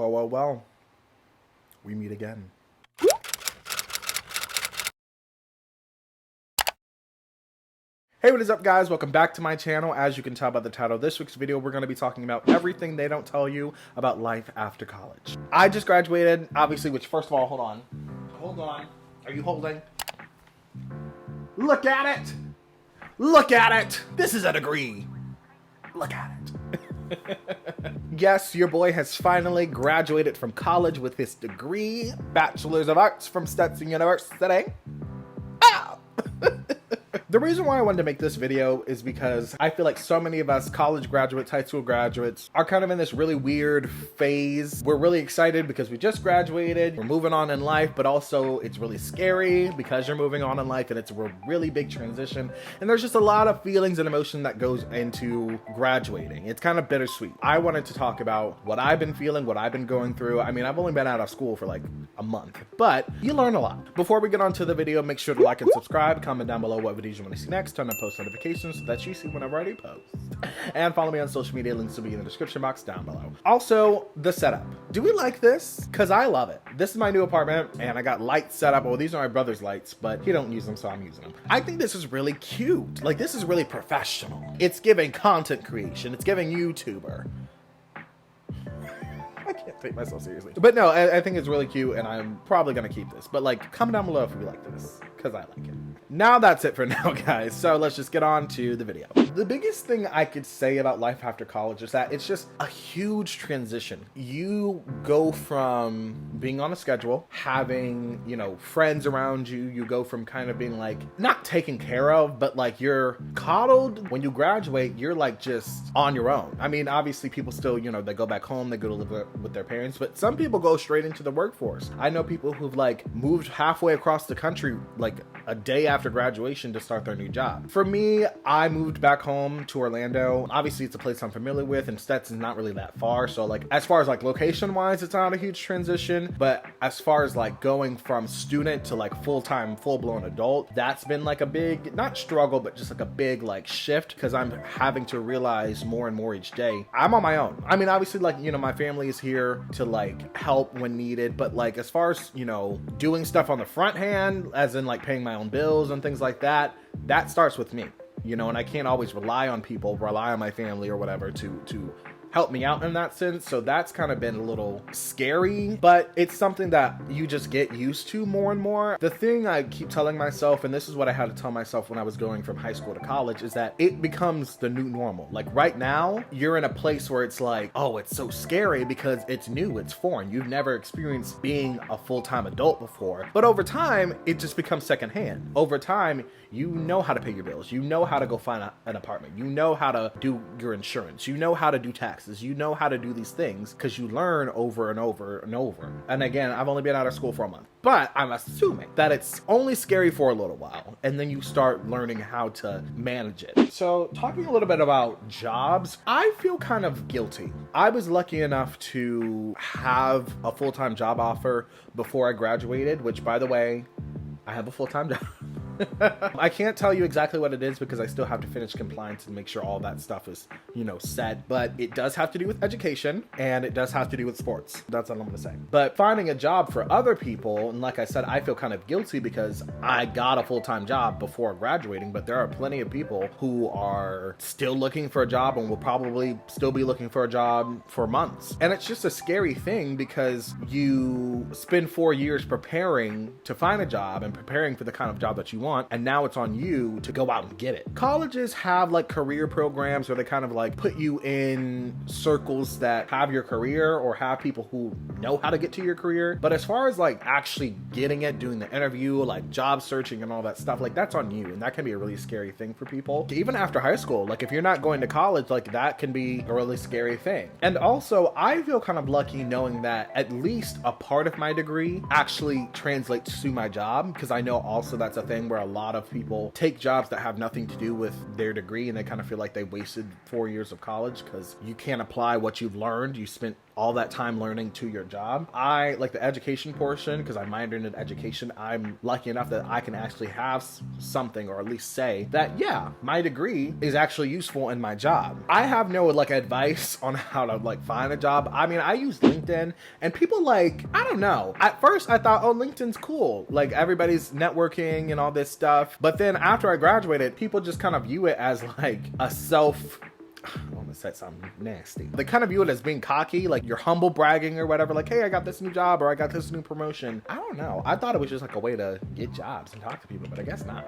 Well, we meet again. Hey, what is up, guys? Welcome back to my channel. As you can tell by the title of this week's video, we're going to be talking about everything they don't tell you about life after college. I just graduated, obviously, which, first of all, hold on. Hold on. Are you holding? Look at it! Look at it! This is a degree. Look at it. Yes, your boy has finally graduated from college with his degree, Bachelor's of Arts from Stetson University. Ow! The reason why I wanted to make this video is because I feel like so many of us college graduates, high school graduates, are kind of in this really weird phase. We're really excited because we just graduated, we're moving on in life, but also it's really scary because you're moving on in life and it's a really big transition. And there's just a lot of feelings and emotion that goes into graduating. It's kind of bittersweet. I wanted to talk about what I've been feeling, what I've been going through. I mean, I've only been out of school for like a month, but you learn a lot. Before we get on to the video, make sure to like and subscribe, comment down below what videos you want to see next, turn on post notifications so that you see whenever I do post, and follow me on social media. Links will be in the description box down below. Also, the setup. Do we like this? Because I love it. This is my new apartment and I got lights set up. Well, these are my brother's lights, but he don't use them, so I'm using them. I think this is really cute. Like, this is really professional. It's giving content creation. It's giving YouTuber. I can't take myself seriously. But no, I think it's really cute and I'm probably gonna keep this. But like, comment down below if you like this, because I like it. Now that's it for now, guys. So let's just get on to the video. The biggest thing I could say about life after college is that it's just a huge transition. You go from being on a schedule, having, you know, friends around you. You go from kind of being like, not taken care of, but like you're coddled. When you graduate, you're like just on your own. I mean, obviously people still, you know, they go back home, they go to live with their parents, but some people go straight into the workforce. I know people who've like moved halfway across the country like a day after graduation to start their new job. For me, I moved back home to Orlando. Obviously it's a place I'm familiar with and Stetson's not really that far, so like as far as like location wise, it's not a huge transition, but as far as like going from student to like full-time, full-blown adult, that's been like a big, not struggle, but just like a big like shift, because I'm having to realize more and more each day I'm on my own. I mean, obviously, like, you know, my family is here to like help when needed, but like as far as, you know, doing stuff on the front hand, as in like paying my own bills and things like that, that starts with me, you know, and I can't always rely on people, rely on my family or whatever to help me out in that sense. So that's kind of been a little scary, but it's something that you just get used to more and more. The thing I keep telling myself, and this is what I had to tell myself when I was going from high school to college, is that it becomes the new normal. Like right now, you're in a place where it's like, oh, it's so scary because it's new, it's foreign. You've never experienced being a full-time adult before. But over time, it just becomes secondhand. Over time, you know how to pay your bills. You know how to go find an apartment. You know how to do your insurance. You know how to do taxes. You know how to do these things because you learn over and over and over. And again, I've only been out of school for a month, but I'm assuming that it's only scary for a little while. And then you start learning how to manage it. So talking a little bit about jobs, I feel kind of guilty. I was lucky enough to have a full-time job offer before I graduated, which, by the way, I have a full-time job. I can't tell you exactly what it is because I still have to finish compliance and make sure all that stuff is, you know, set, but it does have to do with education and it does have to do with sports. That's all I'm gonna say. But finding a job for other people, and like I said, I feel kind of guilty because I got a full-time job before graduating, but there are plenty of people who are still looking for a job and will probably still be looking for a job for months. And it's just a scary thing because you spend 4 years preparing to find a job and preparing for the kind of job that you want, and now it's on you to go out and get it. Colleges have like career programs where they kind of like put you in circles that have your career or have people who know how to get to your career. But as far as like actually getting it, doing the interview, like job searching and all that stuff, like that's on you. And that can be a really scary thing for people. Even after high school, like if you're not going to college, like that can be a really scary thing. And also I feel kind of lucky knowing that at least a part of my degree actually translates to my job, because I know also that's a thing where a lot of people take jobs that have nothing to do with their degree and they kind of feel like they wasted 4 years of college because you can't apply what you've learned. You spent all that time learning to your job. I like the education portion because I minored in education. I'm lucky enough that I can actually have something, or at least say that, yeah, my degree is actually useful in my job. I have no like advice on how to like find a job. I mean, I use LinkedIn, and people like, I don't know. At first I thought, oh, LinkedIn's cool. Like everybody's networking and all this stuff. But then after I graduated, people just kind of view it as like a I want to say something nasty. They kind of view it as being cocky, like you're humble bragging or whatever, like, hey, I got this new job, or I got this new promotion. I don't know. I thought it was just like a way to get jobs and talk to people, but I guess not.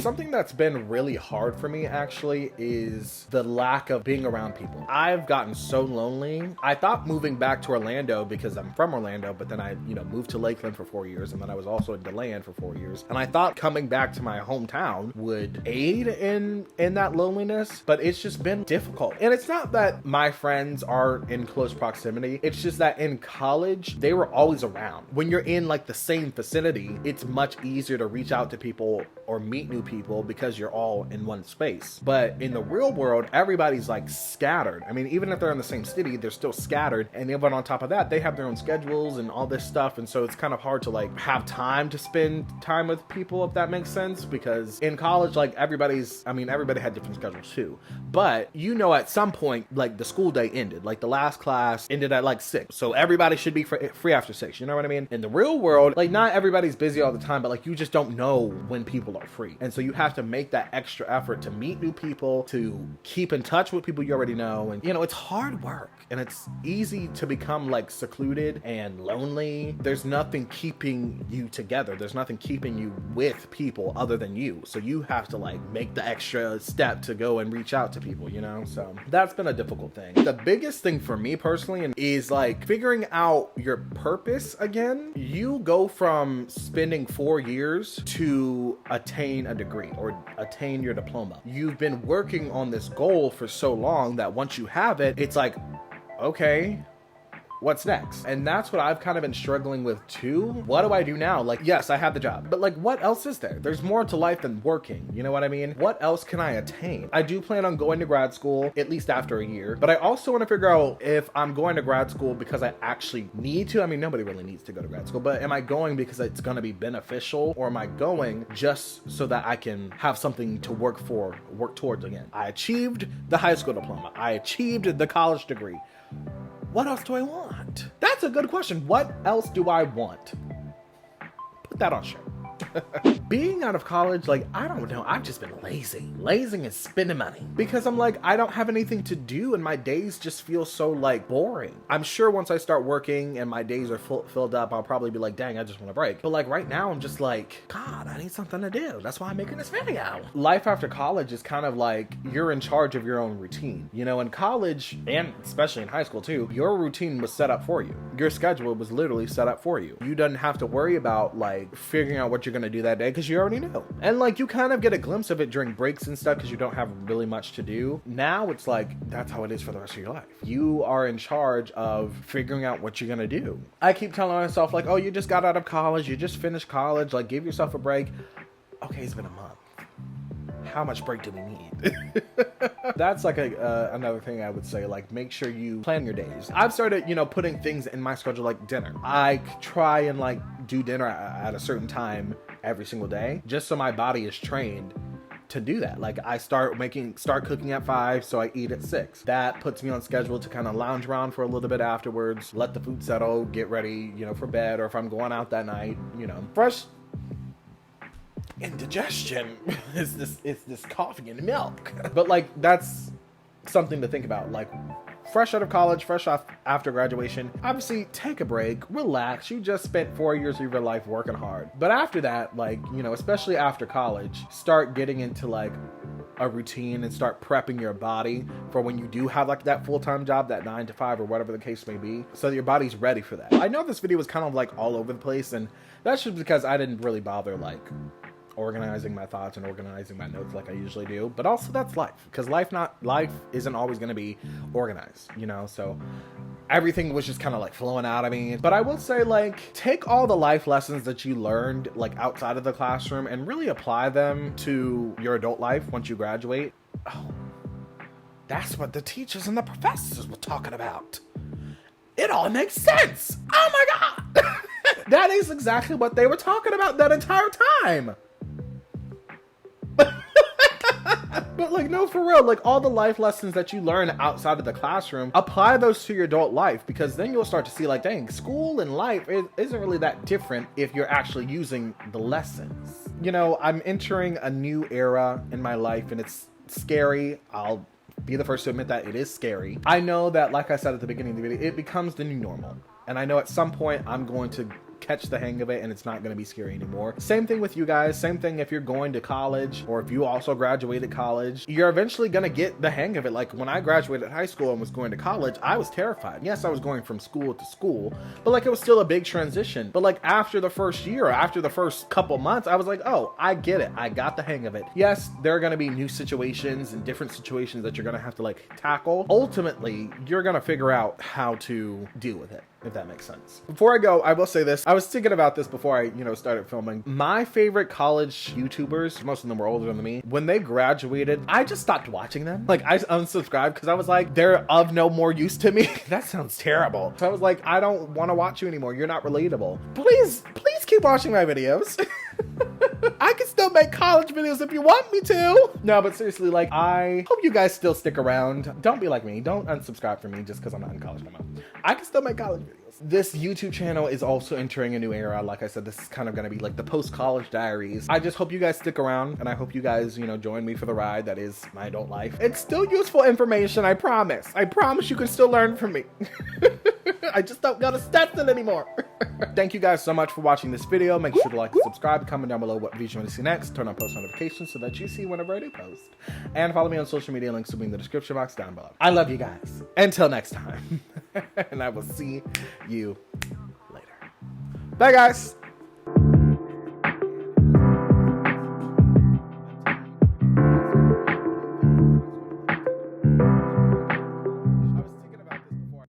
Something that's been really hard for me actually is the lack of being around people. I've gotten so lonely. I thought moving back to Orlando, because I'm from Orlando, but then I, moved to Lakeland for 4 years, and then I was also in DeLand for 4 years. And I thought coming back to my hometown would aid in that loneliness, but it's just been difficult. And it's not that my friends are in close proximity. It's just that in college, they were always around. When you're in like the same vicinity, it's much easier to reach out to people or meet new people because you're all in one space. But in the real world, everybody's like scattered. I mean, even if they're in the same city, they're still scattered. And even on top of that, they have their own schedules and all this stuff. And so it's kind of hard to like have time to spend time with people, if that makes sense. Because in college, like everybody had different schedules too. But at some point, like the school day ended, like the last class ended at like 6. So everybody should be free after 6. You know what I mean? In the real world, like not everybody's busy all the time, but like you just don't know when people are free. And so you have to make that extra effort to meet new people, to keep in touch with people you already know. And it's hard work, and it's easy to become like secluded and lonely. There's nothing keeping you together. There's nothing keeping you with people other than you. So you have to like make the extra step to go and reach out to people, So that's been a difficult thing. The biggest thing for me personally is like figuring out your purpose again. You go from spending 4 years to attain a degree or attain your diploma. You've been working on this goal for so long that once you have it, it's like, okay, what's next? And that's what I've kind of been struggling with too. What do I do now? Like, yes, I have the job, but like, what else is there? There's more to life than working. You know what I mean? What else can I attain? I do plan on going to grad school, at least after a year, but I also want to figure out if I'm going to grad school because I actually need to. I mean, nobody really needs to go to grad school, but am I going because it's going to be beneficial, or am I going just so that I can have something to work towards again? I achieved the high school diploma. I achieved the college degree. What else do I want? That's a good question. What else do I want? Put that on shirt. Being out of college, like, I don't know, I've just been lazing and spending money because I'm like, I don't have anything to do and my days just feel so like boring. I'm sure once I start working and my days are filled up, I'll probably be like, dang, I just want a break. But like right now, I'm just like, God, I need something to do. That's why I'm making this video. Life after college is kind of like you're in charge of your own routine. In college, and especially in high school too, your routine was set up for you. Your schedule was literally set up for you. You didn't have to worry about like figuring out what you're gonna do that day because you already know. And like you kind of get a glimpse of it during breaks and stuff because you don't have really much to do. Now it's like that's how it is for the rest of your life. You are in charge of figuring out what you're gonna do. I keep telling myself like, oh, you just got out of college, you just finished college, like give yourself a break. Okay, it's been a month. How much break do we need? That's like another thing I would say, like make sure you plan your days. I've started, putting things in my schedule like dinner. I try and like do dinner at a certain time every single day, just so my body is trained to do that. Like I start cooking at 5, so I eat at 6. That puts me on schedule to kind of lounge around for a little bit afterwards, let the food settle, get ready, for bed, or if I'm going out that night, fresh indigestion is this coffee and milk. But like that's something to think about. Like fresh out of college, fresh off after graduation, obviously take a break, relax. You just spent 4 years of your life working hard. But after that, like, especially after college, start getting into like a routine and start prepping your body for when you do have like that full-time job, that 9 to 5 or whatever the case may be, so that your body's ready for that. I know this video was kind of like all over the place, and that's just because I didn't really bother like organizing my thoughts and organizing my notes like I usually do. But also that's life, because life isn't always going to be organized, so everything was just kind of like flowing out of me. But I will say, like, take all the life lessons that you learned like outside of the classroom and really apply them to your adult life once you graduate. Oh, that's what the teachers and the professors were talking about. It all makes sense. Oh my God. That is exactly what they were talking about that entire time. But like, no, for real, like all the life lessons that you learn outside of the classroom, apply those to your adult life, because then you'll start to see like, dang, school and life isn't really that different if you're actually using the lessons. You know, I'm entering a new era in my life and it's scary. I'll be the first to admit that it is scary. I know that, like I said at the beginning of the video, it becomes the new normal. And I know at some point I'm going to catch the hang of it and it's not going to be scary anymore. Same thing with you guys. Same thing if you're going to college, or if you also graduated college, you're eventually going to get the hang of it. Like when I graduated high school and was going to college, I was terrified. Yes, I was going from school to school, but like it was still a big transition. But like after the first year, after the first couple months, I was like, oh, I get it. I got the hang of it. Yes, there are going to be new situations and different situations that you're going to have to like tackle. Ultimately, you're going to figure out how to deal with it, if that makes sense. Before I go, I will say this. I was thinking about this before I, started filming. My favorite college YouTubers, most of them were older than me, when they graduated, I just stopped watching them. Like I unsubscribed because I was like, they're of no more use to me. That sounds terrible. So I was like, I don't want to watch you anymore. You're not relatable. Please keep watching my videos. I can still make college videos if you want me to. No, but seriously, like, I hope you guys still stick around. Don't be like me. Don't unsubscribe from me just because I'm not in college no more. I can still make college videos. This YouTube channel is also entering a new era. Like I said, this is kind of going to be like the post-college diaries. I just hope you guys stick around, and I hope you guys, join me for the ride that is my adult life. It's still useful information, I promise. I promise you can still learn from me. I just don't got a Stetson anymore. Thank you guys so much for watching this video. Make sure to like and subscribe. Comment down below what videos you want to see next. Turn on post notifications so that you see whenever I do post. And follow me on social media. Links will be in the description box down below. I love you guys. Until next time. And I will see you later. Bye, guys.